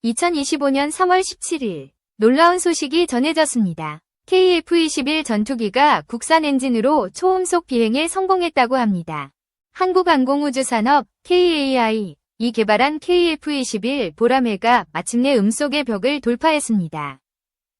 2025년 3월 17일 놀라운 소식이 전해졌습니다. KF-21 전투기가 국산 엔진으로 초음속 비행에 성공했다고 합니다. 한국항공우주산업 KAI 이 개발한 KF-21 보라매가 마침내 음속의 벽을 돌파했습니다.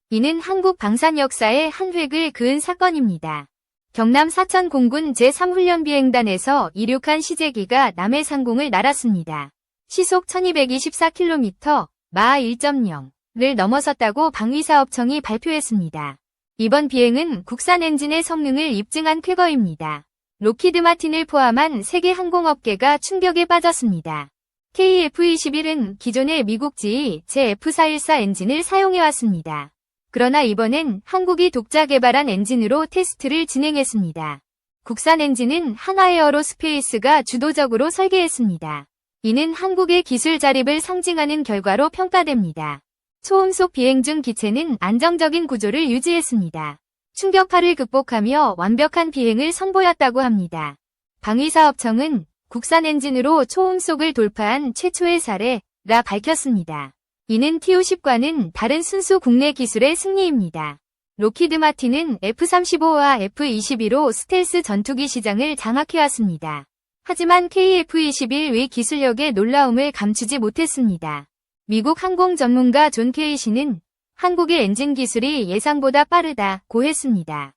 이는 한국 방산 역사의 한 획을 그은 사건입니다. 경남 사천 공군 제3훈련비행단에서 이륙한 시제기가 남해 상공을 날았습니다. 시속 1224km, 마하 1.0를 넘어섰다고 방위사업청이 발표했습니다. 이번 비행은 국산 엔진의 성능을 입증한 쾌거입니다. 록히드 마틴을 포함한 세계 항공업계가 충격에 빠졌습니다. KF-21은 기존의 미국 GE 제-F414 엔진을 사용해왔습니다. 그러나 이번엔 한국이 독자 개발한 엔진으로 테스트를 진행했습니다. 국산 엔진은 한화에어로스페이스가 주도적으로 설계했습니다. 이는 한국의 기술 자립을 상징하는 결과로 평가됩니다. 초음속 비행 중 기체는 안정적인 구조를 유지했습니다. 충격파를 극복하며 완벽한 비행을 선보였다고 합니다. 방위사업청은 국산 엔진으로 초음속을 돌파한 최초의 사례라 밝혔습니다. 이는 TU-10과는 다른 순수 국내 기술의 승리입니다. 록히드 마틴은 F-35와 F-22로 스텔스 전투기 시장을 장악해왔습니다. 하지만 KF-21의 기술력의 놀라움을 감추지 못했습니다. 미국 항공 전문가 존 케이시는 한국의 엔진 기술이 예상보다 빠르다고 했습니다.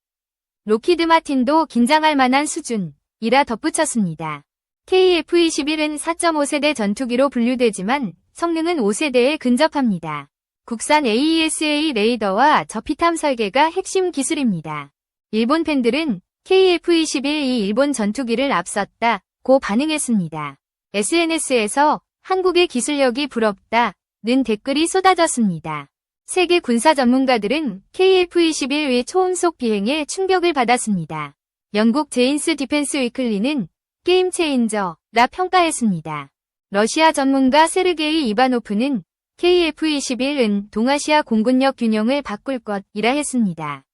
록히드 마틴도 긴장할 만한 수준이라 덧붙였습니다. KF-21은 4.5세대 전투기로 분류되지만 성능은 5세대에 근접합니다. 국산 AESA 레이더와 저피탐 설계가 핵심 기술입니다. 일본 팬들은 KF-21이 일본 전투기를 앞섰다고 반응했습니다. SNS에서 한국의 기술력이 부럽다는 댓글이 쏟아졌습니다. 세계 군사 전문가들은 KF-21의 초음속 비행에 충격을 받았습니다. 영국 제인스 디펜스 위클리는 게임 체인저라 평가했습니다. 러시아 전문가 세르게이 이바노프는 KF-21은 동아시아 공군력 균형을 바꿀 것이라 했습니다.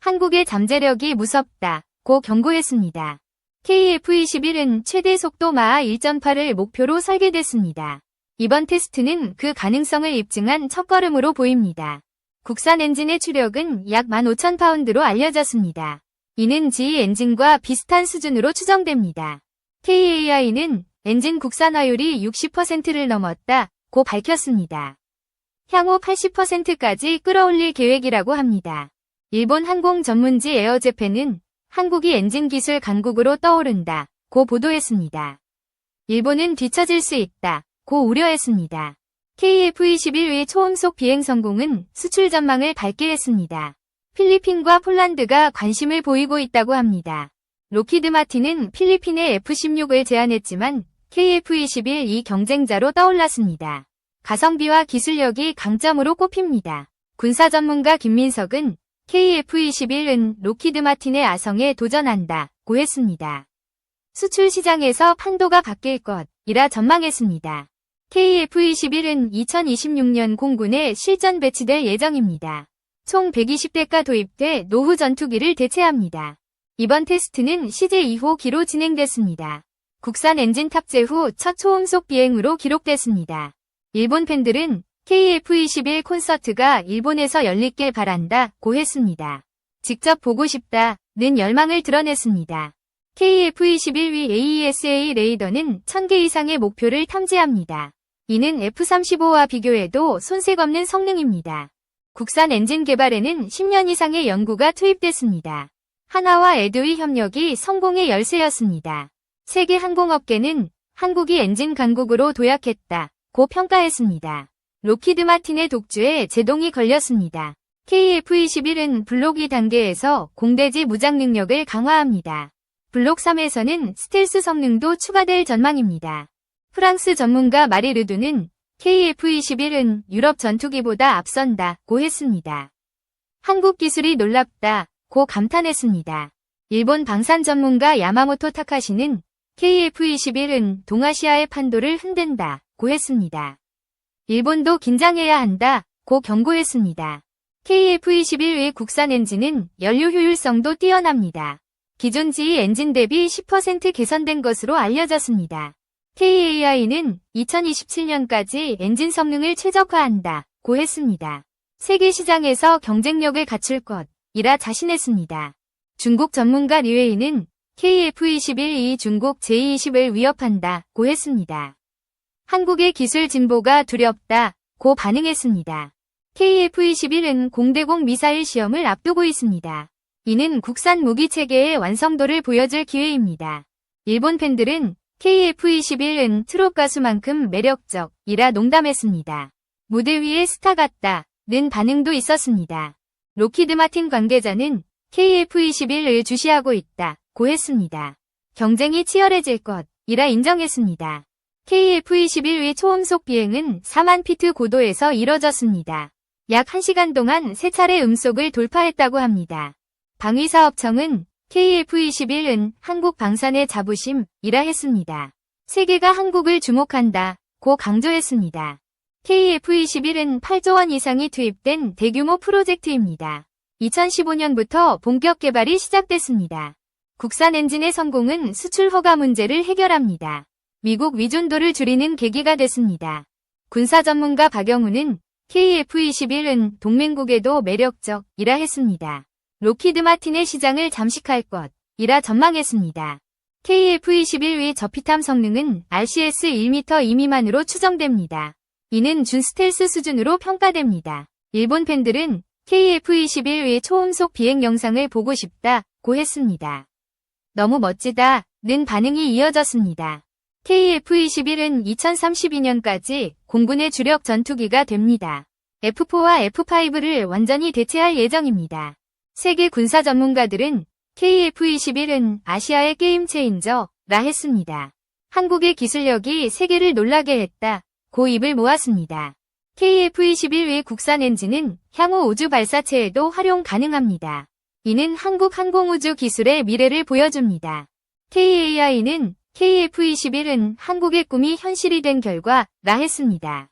한국의 잠재력이 무섭다고 경고했습니다. KF-21은 최대 속도 마하 1.8을 목표로 설계됐습니다. 이번 테스트는 그 가능성을 입증한 첫걸음으로 보입니다. 국산 엔진의 추력은 약 15,000파운드로 알려졌습니다. 이는 GE 엔진과 비슷한 수준으로 추정됩니다. KAI는 엔진 국산화율이 60%를 넘었다고 밝혔습니다. 향후 80%까지 끌어올릴 계획이라고 합니다. 일본 항공 전문지 에어재팬은 한국이 엔진 기술 강국으로 떠오른다고 보도했습니다. 일본은 뒤처질 수 있다고 우려했습니다. KF-21의 초음속 비행 성공은 수출 전망을 밝게 했습니다. 필리핀과 폴란드가 관심을 보이고 있다고 합니다. 록히드 마틴은 필리핀의 F-16을 제안했지만 KF-21이 경쟁자로 떠올랐습니다. 가성비와 기술력이 강점으로 꼽힙니다. 군사 전문가 김민석은 KF-21은 록히드 마틴의 아성에 도전한다고 했습니다. 수출 시장에서 판도가 바뀔 것이라 전망했습니다. KF-21은 2026년 공군에 실전 배치될 예정입니다. 총 120대가 도입돼 노후 전투기를 대체합니다. 이번 테스트는 시제 2호기로 진행됐습니다. 국산 엔진 탑재 후 첫 초음속 비행으로 기록됐습니다. 일본 팬들은 KF-21 콘서트가 일본에서 열리길 바란다고 했습니다. 직접 보고 싶다는 열망을 드러냈습니다. KF-21의 AESA 레이더는 1000개 이상의 목표를 탐지합니다. 이는 F-35와 비교해도 손색 없는 성능입니다. 국산 엔진 개발에는 10년 이상의 연구가 투입됐습니다. 한화와 에드의 협력이 성공의 열쇠였습니다. 세계 항공업계는 한국이 엔진 강국으로 도약했다고 평가했습니다. 록히드 마틴의 독주에 제동이 걸렸습니다. KF-21은 블록 2 단계에서 공대지 무장 능력을 강화합니다. 블록 3에서는 스텔스 성능도 추가될 전망입니다. 프랑스 전문가 마리 르두는 KF-21은 유럽 전투기보다 앞선다고 했습니다. 한국 기술이 놀랍다고 감탄했습니다. 일본 방산 전문가 야마모토 타카시는 KF-21은 동아시아의 판도를 흔든다고 했습니다. 일본도 긴장해야 한다고 경고했습니다. KF-21의 국산 엔진은 연료 효율성도 뛰어납니다. 기존 GE 엔진 대비 10% 개선된 것으로 알려졌습니다. KAI는 2027년까지 엔진 성능을 최적화한다고 했습니다. 세계 시장에서 경쟁력을 갖출 것이라 자신했습니다. 중국 전문가 류웨이는 KF-21이 중국 J-20을 위협한다고 했습니다. 한국의 기술 진보가 두렵다고 반응했습니다. KF-21은 공대공 미사일 시험을 앞두고 있습니다. 이는 국산 무기 체계의 완성도를 보여줄 기회입니다. 일본 팬들은 KF-21은 트롯 가수만큼 매력적이라 농담했습니다. 무대 위에 스타 같다는 반응도 있었습니다. 로키드 마틴 관계자는 KF-21을 주시하고 있다고 했습니다. 경쟁이 치열해질 것이라 인정했습니다. KF-21의 초음속 비행은 4만 피트 고도에서 이뤄졌습니다. 약 1시간 동안 3차례 음속을 돌파했다고 합니다. 방위사업청은 KF-21은 한국 방산의 자부심이라 했습니다. 세계가 한국을 주목한다고 강조했습니다. KF-21은 8조 원 이상이 투입된 대규모 프로젝트입니다. 2015년부터 본격 개발이 시작됐습니다. 국산 엔진의 성공은 수출 허가 문제를 해결합니다. 미국 위존도를 줄이는 계기가 됐습니다. 군사 전문가 박영우는 KF-21은 동맹국에도 매력적이라 했습니다. 로키드 마틴의 시장을 잠식할 것이라 전망했습니다. KF-21의 저피탐 성능은 RCS 1m 2 미만으로 추정됩니다. 이는 준스텔스 수준으로 평가됩니다. 일본 팬들은 KF-21의 초음속 비행 영상을 보고 싶다고 했습니다. 너무 멋지다는 반응이 이어졌습니다. KF-21은 2032년까지 공군의 주력 전투기가 됩니다. F4와 F5를 완전히 대체할 예정입니다. 세계 군사 전문가들은 KF-21은 아시아의 게임 체인저라 했습니다. 한국의 기술력이 세계를 놀라게 했다고 입을 모았습니다. KF-21의 국산 엔진은 향후 우주 발사체에도 활용 가능합니다. 이는 한국 항공우주 기술의 미래를 보여줍니다. KAI는 KF-21은 한국의 꿈이 현실이 된 결과라 했습니다.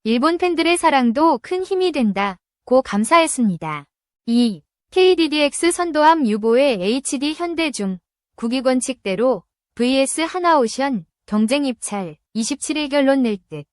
일본 팬들의 사랑도 큰 힘이 된다고 감사했습니다. 2. KDDX 선도함 유보의 HD 현대중 국익원 측대로 vs 하나오션 경쟁 입찰 27일 결론 낼 듯.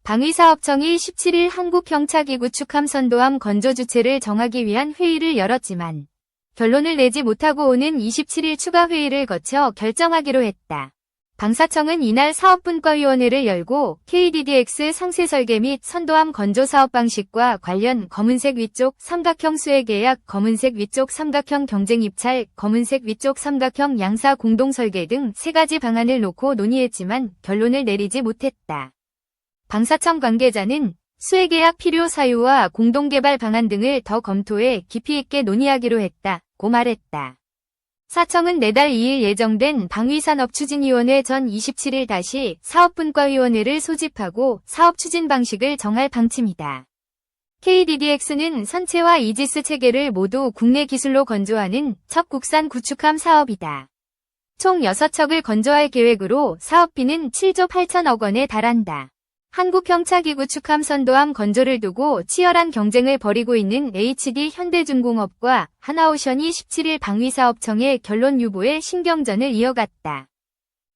방위사업청이 17일 한국경차기 구축함 선도함 건조 주체를 정하기 위한 회의를 열었지만 결론을 내지 못하고 오는 27일 추가 회의를 거쳐 결정하기로 했다. 방사청은 이날 사업분과위원회를 열고 KDDX 상세 설계 및 선도함 건조 사업 방식과 관련 검은색 위쪽 삼각형 수혜 계약, 검은색 위쪽 삼각형 경쟁 입찰, 검은색 위쪽 삼각형 양사 공동 설계 등 3가지 방안을 놓고 논의했지만 결론을 내리지 못했다. 방사청 관계자는 수혜 계약 필요 사유와 공동 개발 방안 등을 더 검토해 깊이 있게 논의하기로 했다고 말했다. 사청은 내달 2일 예정된 방위산업추진위원회 전 27일 다시 사업분과위원회를 소집하고 사업 추진 방식을 정할 방침이다. KDDX는 선체와 이지스 체계를 모두 국내 기술로 건조하는 첫 국산 구축함 사업이다. 총 6척을 건조할 계획으로 사업비는 7조 8천억 원에 달한다. 한국경차기 구축함 선도함 건조를 두고 치열한 경쟁을 벌이고 있는 HD 현대중공업과 하나오션이 17일 방위사업청의 결론 유보에 신경전을 이어갔다.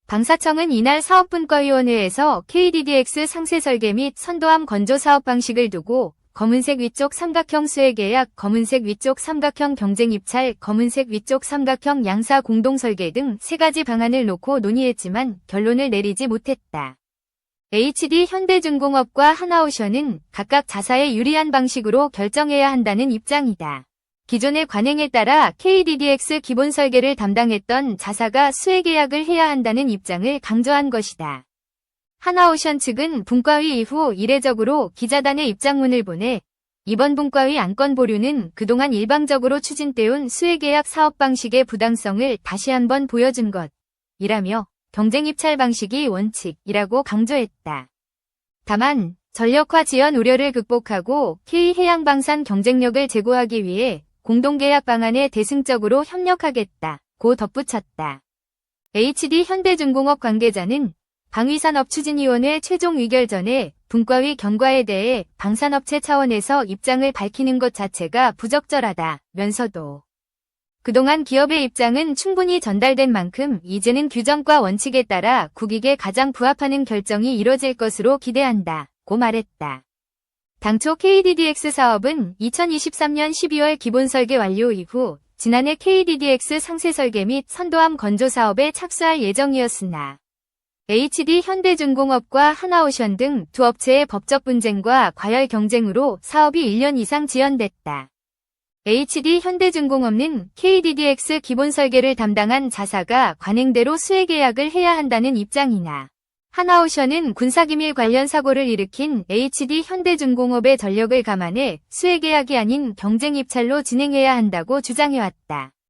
방사청은 이날 사업분과위원회에서 KDDX 상세 설계 및 선도함 건조 사업 방식을 두고 검은색 위쪽 삼각형 수혜 계약, 검은색 위쪽 삼각형 경쟁 입찰, 검은색 위쪽 삼각형 양사 공동 설계 등 3가지 방안을 놓고 논의했지만 결론을 내리지 못했다. HD 현대중공업과 하나오션은 각각 자사에 유리한 방식으로 결정해야 한다는 입장이다. 기존의 관행에 따라 KDDX 기본 설계를 담당했던 자사가 수혜 계약을 해야 한다는 입장을 강조한 것이다. 하나오션 측은 분과위 이후 이례적으로 기자단의 입장문을 보내 이번 분과위 안건 보류는 그동안 일방적으로 추진돼온 수혜 계약 사업 방식의 부당성을 다시 한번 보여준 것이라며 경쟁 입찰 방식이 원칙이라고 강조했다. 다만 전력화 지연 우려를 극복하고 K해양방산 경쟁력을 제고하기 위해 공동계약 방안에 대승적으로 협력하겠다고 덧붙였다. HD 현대중공업 관계자는 방위산업추진위원회 최종 의결 전에 분과위 경과에 대해 방산업체 차원에서 입장을 밝히는 것 자체가 부적절하다면서도 그동안 기업의 입장은 충분히 전달된 만큼 이제는 규정과 원칙에 따라 국익에 가장 부합하는 결정이 이뤄질 것으로 기대한다고 말했다. 당초 KDDX 사업은 2023년 12월 기본 설계 완료 이후 지난해 KDDX 상세 설계 및 선도함 건조 사업에 착수할 예정이었으나 HD 현대중공업과 하나오션 등 두 업체의 법적 분쟁과 과열 경쟁으로 사업이 1년 이상 지연됐다. HD 현대중공업은 KDDX 기본 설계를 담당한 자사가 관행대로 수혜 계약을 해야 한다는 입장이나 하나오션은 군사기밀 관련 사고를 일으킨 HD 현대중공업의 전력을 감안해 수혜 계약이 아닌 경쟁 입찰로 진행해야 한다고 주장해왔다.